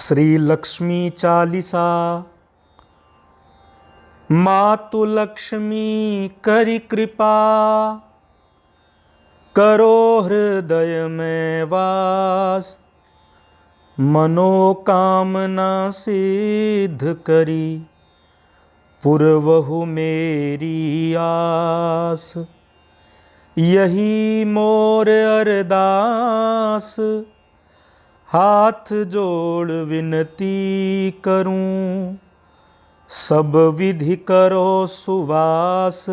श्री लक्ष्मी चालीसा। मातु लक्ष्मी करि कृपा, करो हृदय में वास। मनोकामना सिद्ध करी, पुरवहु मेरी आस। यही मोर अरदास, हाथ जोड़ विनती करूं। सब विधि करो सुवास,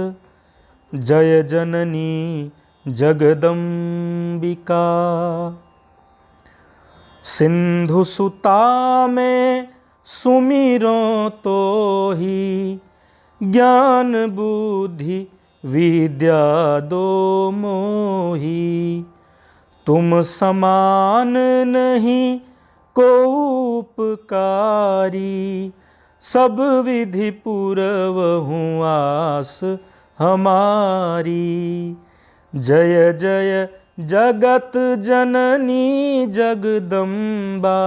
जय जननी जगदम्बिका। सिंधु सुता में सुमिरो तो ही, ज्ञान बुद्धि विद्या दो मोही। तुम समान नहीं को उपकारी, सब विधि पूरवहु आस हमारी। जय जय जगत जननी जगदम्बा,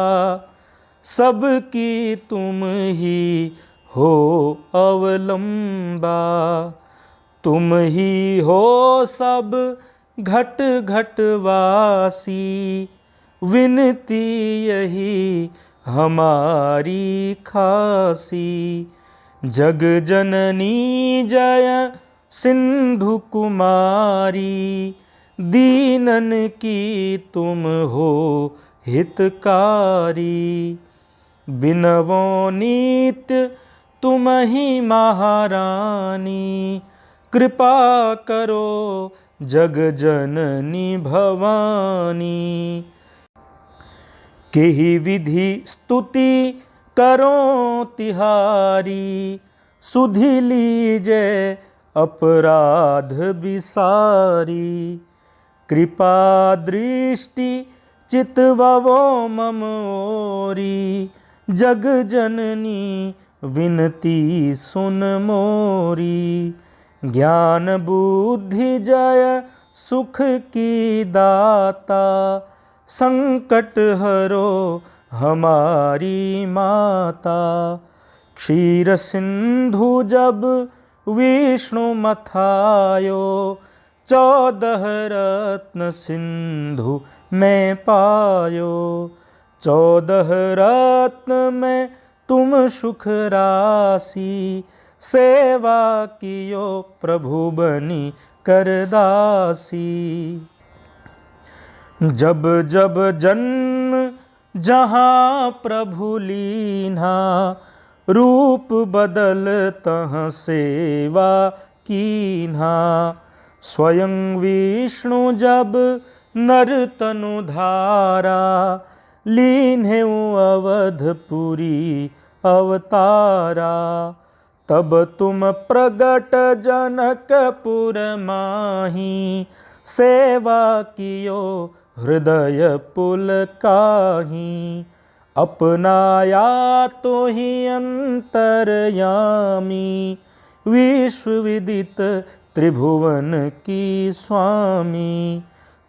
सबकी तुम ही हो अवलंबा। तुम ही हो सब घट घट वासी, विनती यही हमारी खासी। जग जननी जय सिंधु कुमारी, दीनन की तुम हो हितकारी। बिनवो नित्य तुम ही महारानी, कृपा करो जग जननी भवानी। केहि विधि स्तुति करो तिहारी, सुधि लीजे अपराध बिसारी। कृपा दृष्टि चितवो मम ओरी, जग जननी विनती सुन मोरी। ज्ञान बुद्धि जय सुख की दाता, संकट हरो हमारी माता। क्षीर सिंधु जब विष्णु मथायो, 14 रत्न सिंधु में पायो। 14 रत्न में तुम सुख राशि, सेवा कियो प्रभु बनी करदासी। जब जब जन्म जहाँ प्रभु लीन्हा, रूप बदल तहाँ सेवा कीन्हा। स्वयं विष्णु जब नर तनु धारा, लीन्हे अवधपुरी अवतारा। तब तुम प्रगट जनकपुर माही, सेवा कियो हृदय पुलकाही। अपनाया तो ही अंतरयामी, विश्व विदित त्रिभुवन की स्वामी।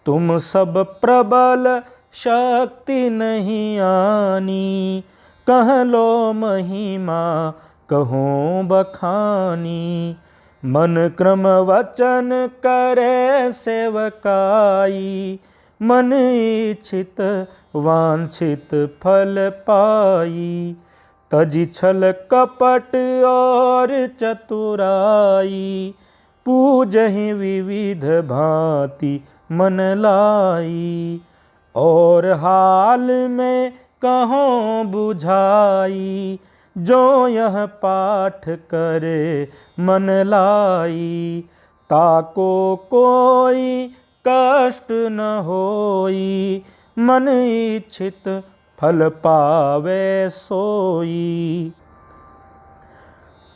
तुम सब प्रबल शक्ति नहीं आनी, कह लो महिमा कहो बखानी। मन क्रम वचन करे सेवकाई, मन इच्छित वांछित फल पाई। तजी छल कपट और चतुराई, पूजहि विविध भांति मन लाई। और हाल में कहों बुझाई, जो यह पाठ करे मन लाई। ताको कोई कष्ट न होई, मन इच्छित फल पावे सोई।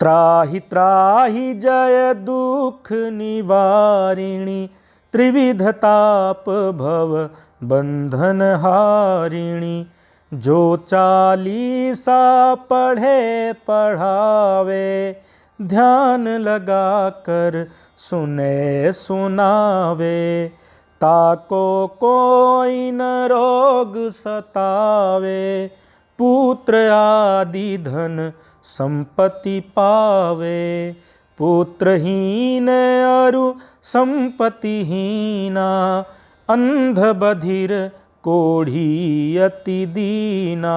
त्राहि त्राहि जय दुख निवारिणी, त्रिविध ताप भव बंधन हारिणी। जो चालीसा पढ़े पढ़ावे, ध्यान लगा कर सुने सुनावे। ताको कोई न रोग सतावे, पुत्र आदि धन संपत्ति पावे। पुत्रहीन अरु संपत्तिहीना, अंध बधिर कोढ़ी अति दीना।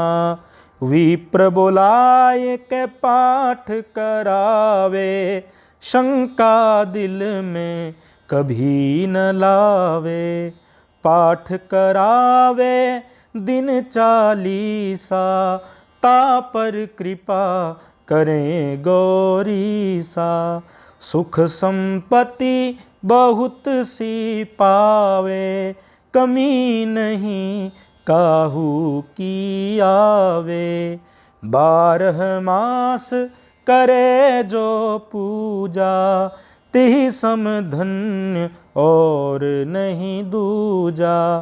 विप्र बोलाए के पाठ करावे, शंका दिल में कभी न लावे। पाठ करावे दिन 40, तापर कृपा करें गौरीसा। सुख संपत्ति बहुत सी पावे, कमी नहीं काहू की आवे। 12 मास करे जो पूजा, तिहि सम धन्य और नहीं दूजा।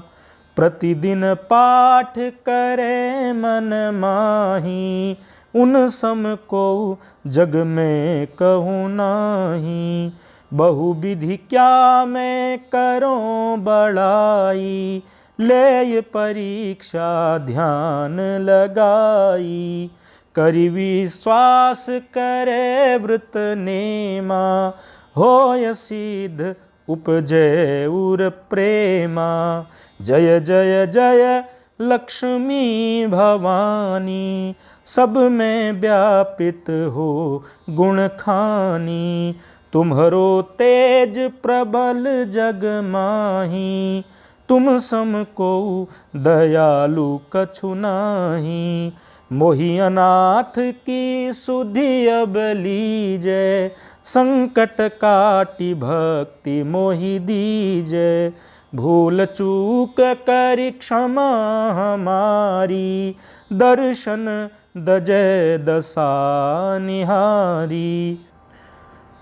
प्रतिदिन पाठ करे मन माही, उन सम को जग में कहूँ नाही। बहुविधि क्या मैं करूँ बड़ाई, ले परीक्षा ध्यान लगाई। करि विश्वास करे व्रत नेमा, होय सिद्ध उपजय उर प्रेमा। जय जय जय लक्ष्मी भवानी, सब में व्यापित हो गुण खानी। तुम्हरो तेज प्रबल जग माही, तुम सम को दयालु कछु नाही। मोहि अनाथ की सुधि अब लीजय, संकट काटि भक्ति मोहि दीजय। भूल चूक करि क्षमा हमारी, दर्शन दजय दशा निहारी।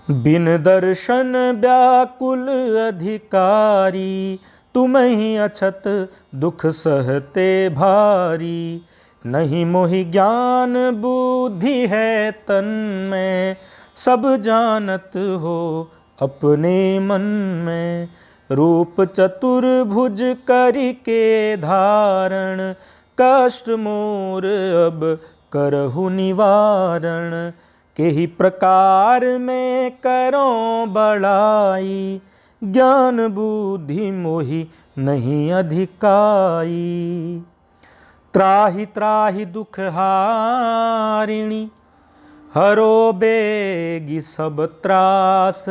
बिन दर्शन व्याकुल अधिकारी, तुम ही अछत दुख सहते भारी। नहीं मोहि ज्ञान बुद्धि है तन में, सब जानत हो अपने मन में। रूप चतुर्भुज करि के धारण, कष्ट मोर अब करहु निवारण। केहि प्रकार में करो बड़ाई, ज्ञान बुद्धि मोहि नहीं अधिकाई। त्राहि त्राहि दुख हारिणी, हरो बेगी सब त्रास।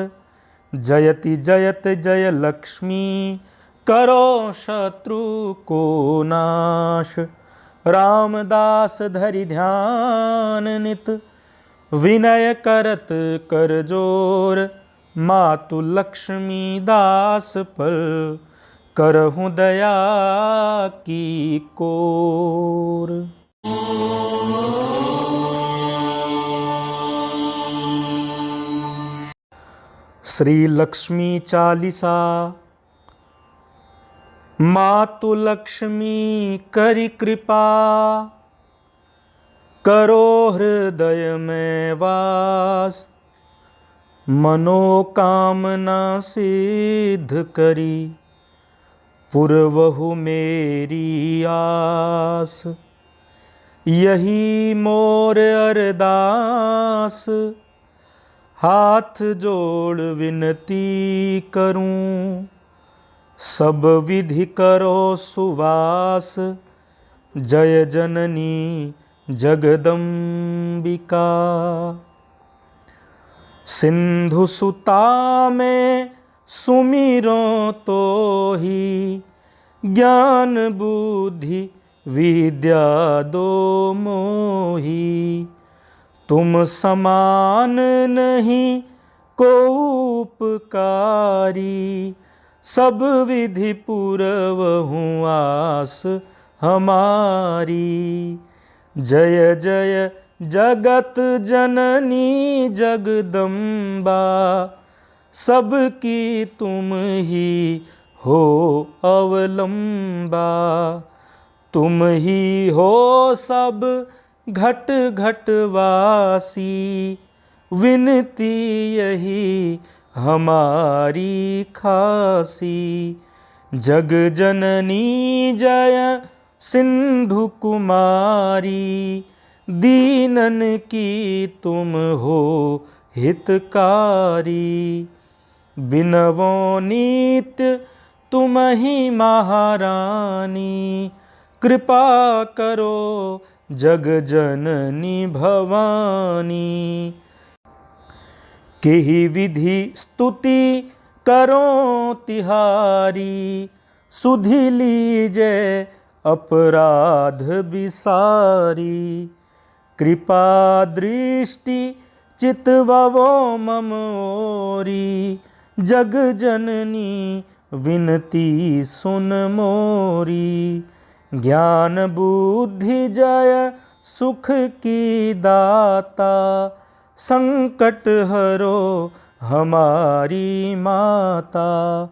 जयति जयत जय लक्ष्मी, करो शत्रु को नाश। रामदास धरि ध्यान नित, विनय करत कर जोर। मातु लक्ष्मी दास पर, करहु दया की कोर। श्री लक्ष्मी चालीसा। मातु लक्ष्मी करि कृपा, करो हृदय में वास। मनोकामना सिद्ध करी, पुरवहु मेरी आस। यही मोर अरदास, हाथ जोड़ विनती करूं। सब विधि करो सुवास, जय जननी जगदम्बिका। सिंधु सुता में सुमिरो तो ही, ज्ञान बुद्धि विद्या दो मोही। तुम समान नहीं को उपकारी, सब विधि पुरवहु आस हमारी। जय जय जगत जननी जगदम्बा, सबकी तुम ही हो अवलंबा। तुम ही हो सब घट घट वासी, विनती यही हमारी खासी। जग जननी जय सिंधु कुमारी, दीनन की तुम हो हितकारी। बिनवो नित्य तुम ही महारानी, कृपा करो जग जननी भवानी। केहि विधि स्तुति करो तिहारी, सुधि लीजे अपराध बिसारी। कृपा दृष्टि चितवो मम ओरी, जग जननी विनती सुन मोरी। ज्ञान बुद्धि जय सुख की दाता, संकट हरो हमारी माता।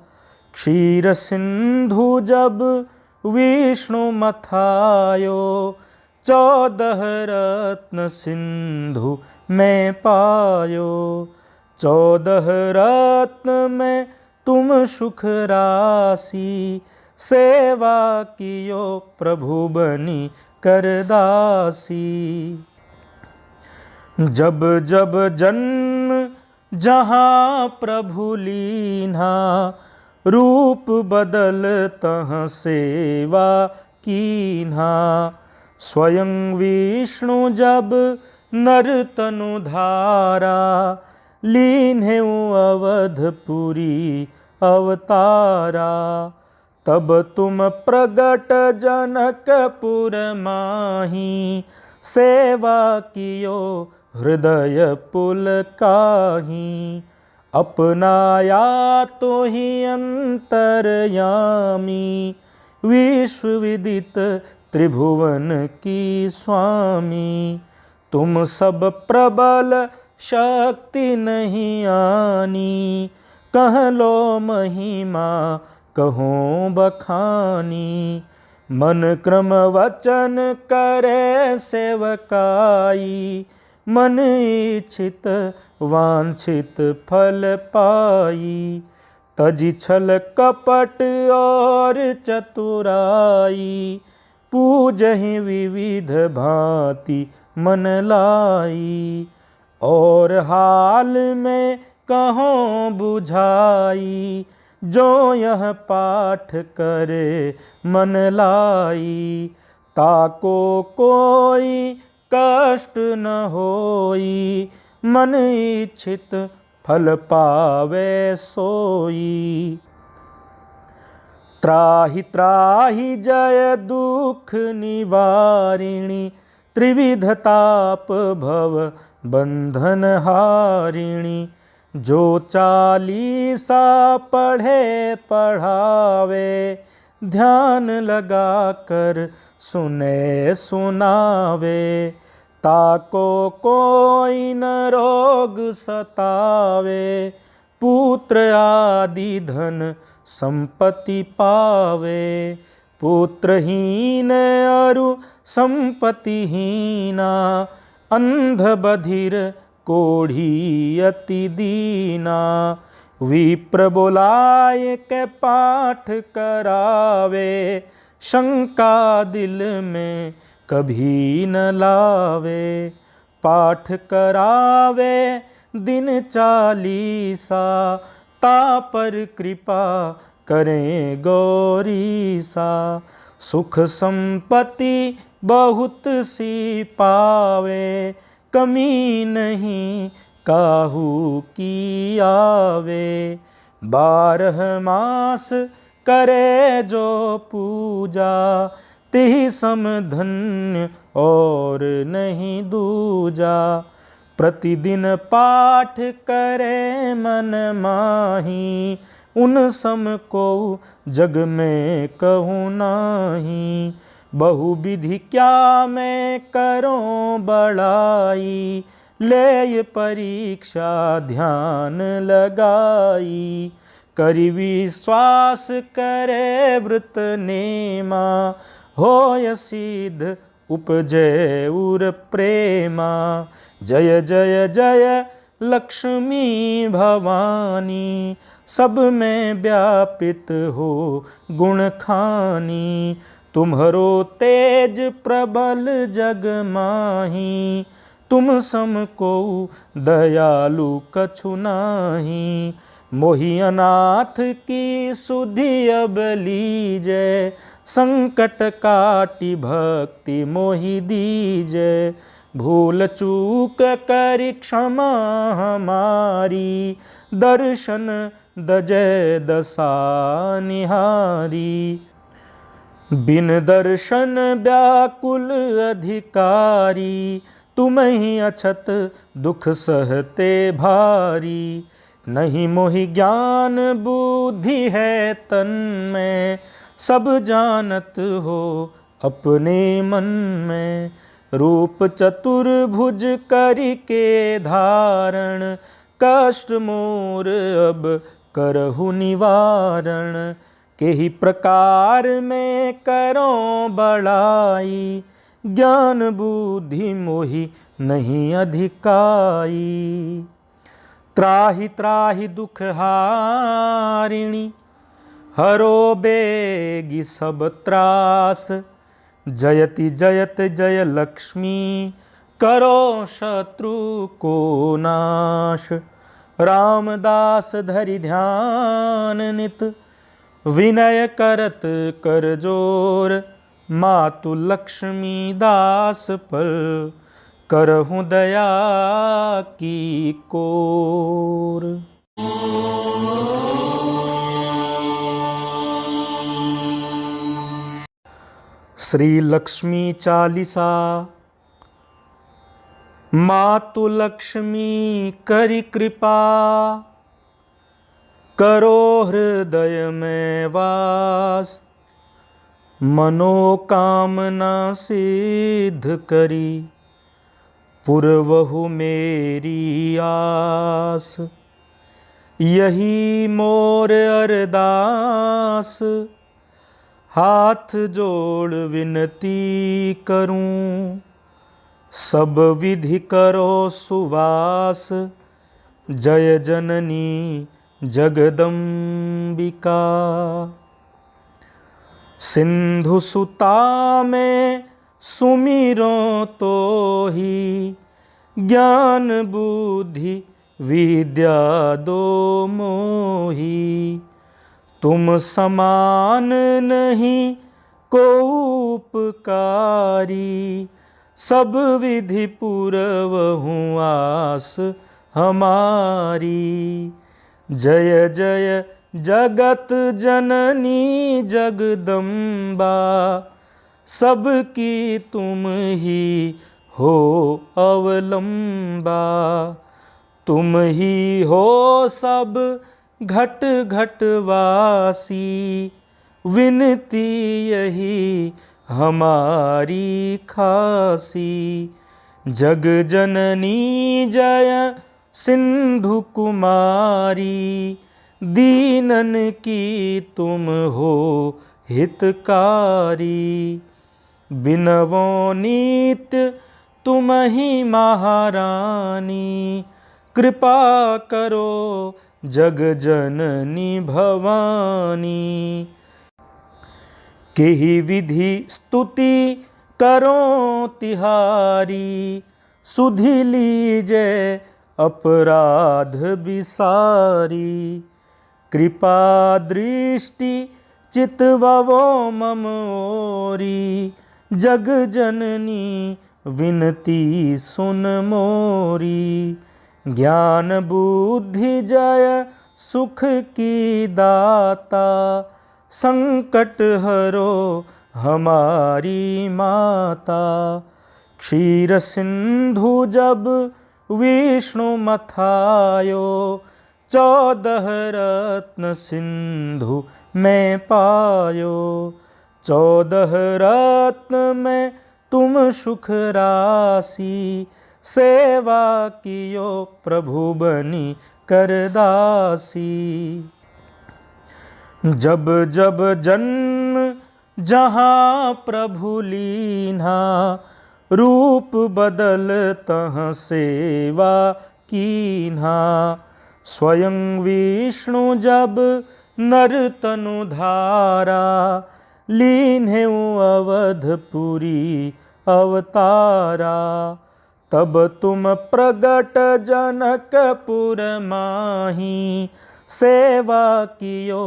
क्षीर सिंधु जब विष्णु मथायो, 14 रत्न सिंधु में पायो। 14 रत्न में तुम सुख राशि, सेवा कियो प्रभु बनी करदासी। जब जब जन्म जहाँ प्रभु लीन्हा, रूप बदल तह सेवा कीन्हा। स्वयं विष्णु जब नर तनु धारा, लीन्हे अवधपुरी अवतारा। तब तुम प्रगट जनकपुर माही, सेवा कियो हृदय पुलकाही। अपनाया तो ही अंतर्यामी, विश्व विदित त्रिभुवन की स्वामी। तुम सब प्रबल शक्ति नहीं आनी, कह लो महिमा कहो बखानी। मन क्रम वचन करे सेवकाई, मन इच्छित वांछित फल पाई। तजि छल कपट और चतुराई, पूजहि विविध भांति मन लाई। और हाल में कहो बुझाई, जो यह पाठ करे मन लाई। ताको कोई कष्ट न होई, मन इच्छित फल पावे सोई। त्राहि त्राहि जय दुख निवारिणी, त्रिविध ताप भव बंधन हारिणी। जो 40 पढ़े पढ़ावे, ध्यान लगा कर सुने सुनावे। ताको कोई न रोग सतावे, पुत्र आदि धन संपत्ति पावे। पुत्रहीन अरु संपत्तिहीना, अंध बधिर कोढ़ी अति दीना। विप्र बोलाए के पाठ करावे, शंका दिल में कभी न लावे। पाठ करावे दिन 40, ता पर कृपा करें गौरीसा। सुख संपत्ति बहुत सी पावे, कमी नहीं काहू की आवे। 12 मास करे जो पूजा, तिहि सम धन्य और नहीं दूजा। प्रतिदिन पाठ करे मन माही, उन सम को जग में कहूँ नाही। बहु विधि क्या मैं करूं बड़ाई, ले परीक्षा ध्यान लगाई। करि विश्वास करे व्रत नेमा, होय सिद्ध उपजे उर प्रेमा। जय जय जय लक्ष्मी भवानी, सब में व्यापित हो गुण खानी। तुम्हरो तेज प्रबल जग माही, तुम सम को दयालु कछु नाही। मोहि अनाथ की सुधि अब लीजय, संकट काटि भक्ति मोहि दीजय। भूल चूक करि क्षमा हमारी, दर्शन दजय दशा निहारी। बिन दर्शन व्याकुल अधिकारी, तुम्हि अछत दुख सहते भारी। नहीं मोहि ज्ञान बुद्धि है तन में, सब जानत हो अपने मन में। रूप चतुर्भुज करि के धारण, कष्ट मोर अब करहु निवारण। केहि प्रकार में करो बड़ाई, ज्ञान बुद्धि मोहि नहीं अधिकाई। त्राहि त्राहि दुख हारिणी, हरो बेगी सब त्रास। जयति जयत जय लक्ष्मी, करो शत्रु को नाश। रामदास धरि ध्यान नित, विनय करत कर जोर। मातु लक्ष्मी दास पर, करहूँ दया की कोर। श्री लक्ष्मी चालीसा। मातु लक्ष्मी करि कृपा, करो हृदय में वास। मनोकामना सिद्ध करी, पुरवहु मेरी आस। यही मोर अरदास, हाथ जोड़ विनती करूं। सब विधि करो सुवास, जय जननी जगदम्बिका। सिंधु सुता में सुमिरो तो ही, ज्ञान बुद्धि विद्या दो मोही। तुम समान नहीं को उपकारी, सब विधि पूरवहु आस हमारी। जय जय जगत जननी जगदम्बा, सबकी तुम ही हो अवलंबा। तुम ही हो सब घट घट वासी, विनती यही हमारी खासी। जग जननी जय सिंधु कुमारी, दीनन की तुम हो हितकारी। बिनवो नित्य तुम ही महारानी, कृपा करो जग जननी भवानी। केहि विधि स्तुति करो तिहारी, सुधि लीजे अपराध बिसारी। कृपा दृष्टि चितवो मम ओरी, जग जननी विनती सुन मोरी। ज्ञान बुद्धि जय सुख की दाता, संकट हरो हमारी माता। क्षीर सिंधु जब विष्णु मथायो, 14 रत्न सिंधु में पायो। 14 रत्न में तुम सुख राशि, सेवा कियो प्रभु बनी करदासी। जब जब जन्म जहाँ प्रभु लीन्हा, रूप बदल तहाँ सेवा कीन्हा। स्वयं विष्णु जब नर तनु धारा, लीन्हे अवधपुरी अवतारा। तब तुम प्रगट जनकपुर माही, सेवा कियो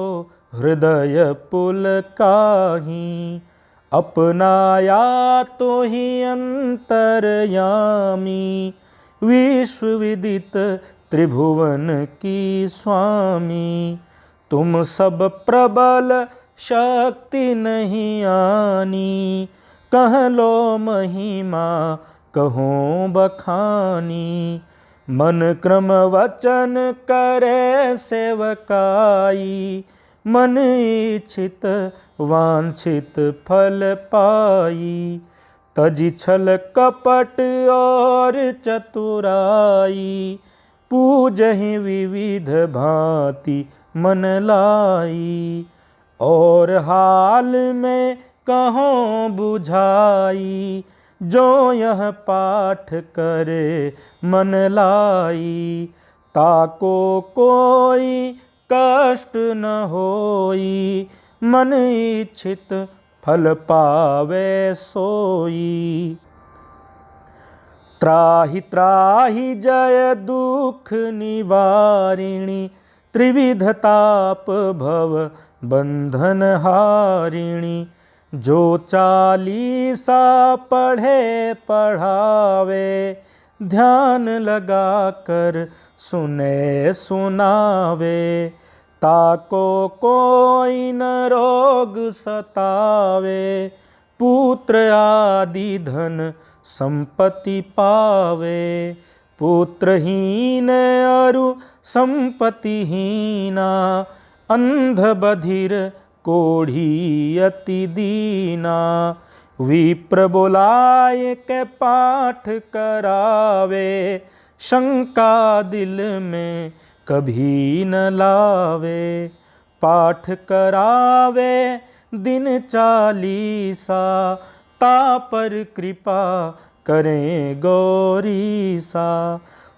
हृदय पुलकाही। अपनाया तो ही अंतरयामी, विश्व विदित त्रिभुवन की स्वामी। तुम सब प्रबल शक्ति नहीं आनी, कह लो महिमा कहो बखानी। मन क्रम वचन करे सेवकाई, मन इच्छित वांछित फल पाई। तजी छल कपट और चतुराई, पूजहि विविध भांति मन लाई। और हाल में कहों बुझाई, जो यह पाठ करे मन लाई। ताको कोई कष्ट न होई, मन इच्छित फल पावे सोई। त्राहि त्राहि जय दुख निवारिणी, त्रिविध ताप भव बंधन हारिणी। जो चालीसा पढ़े पढ़ावे, ध्यान लगा कर सुने सुनावे। ताको कोई न रोग सतावे, पुत्र आदि धन संपत्ति पावे। पुत्रहीन अरु संपत्तिहीना, अंध बधिर कोढ़ी अति दीना। विप्र बोलाए के पाठ करावे, शंका दिल में कभी न लावे। पाठ करावे दिन चालीसा, तापर कृपा करें गौरीसा।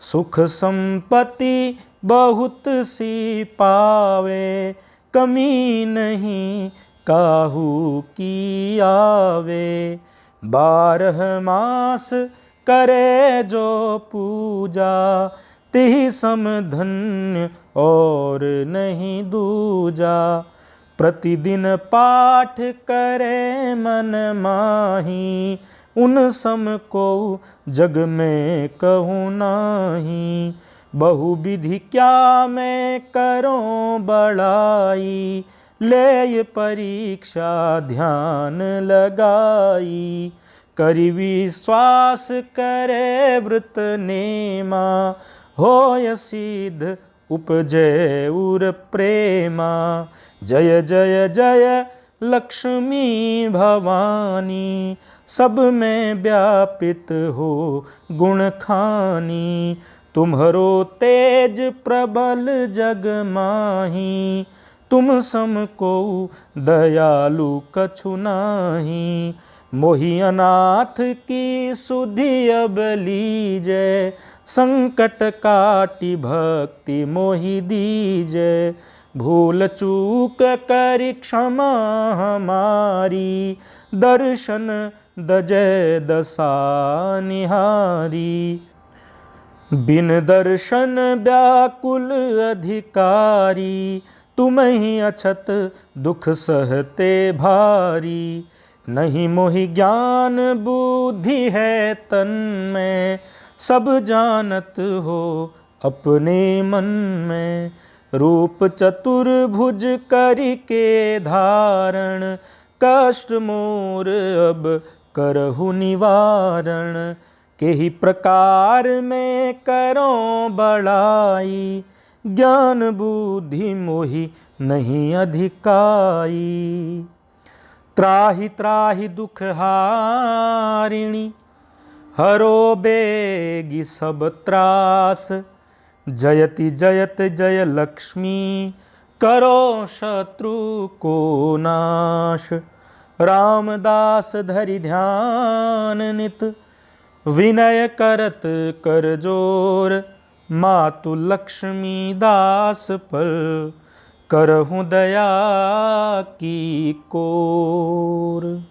सुख संपत्ति बहुत सी पावे, कमी नहीं काहू की आवे। 12 मास करे जो पूजा, तिहि सम धन्य और नहीं दूजा। प्रतिदिन पाठ करे मन माही, उन सम को जग में कहूँ नाही। बहुविधि क्या मैं करूँ बड़ाई, ले परीक्षा ध्यान लगाई। करि विश्वास करे व्रत नेमा, होय सिद्ध उपजय उर प्रेमा। जय जय जय लक्ष्मी भवानी, सब में व्यापित हो गुण खानी। तुम्हरो तेज प्रबल जग माही, तुम सम को दयालु कछु नाही। मोहि अनाथ की सुधि अब लीजय, संकट काटि भक्ति मोहि दीजय। भूल चूक करि क्षमा हमारी, दर्शन दजय दशा निहारी। बिन दर्शन व्याकुल अधिकारी, तुम ही अछत दुख सहते भारी। नहीं मोहि ज्ञान बुद्धि है तन में, सब जानत हो अपने मन में। रूप चतुर्भुज करि के धारण, कष्ट मोर अब करहु निवारण। केहि प्रकार में करो बड़ाई, ज्ञान बुद्धि मोहि नहीं अधिकाई। त्राहि त्राहि दुख हारिणी, हरो बेगी सब त्रास। जयति जयत जय लक्ष्मी, करो शत्रु को नाश। रामदास धरि ध्यान नित, विनय करत कर जोर। मातु लक्ष्मी दास पर करहूँ दया की कोर।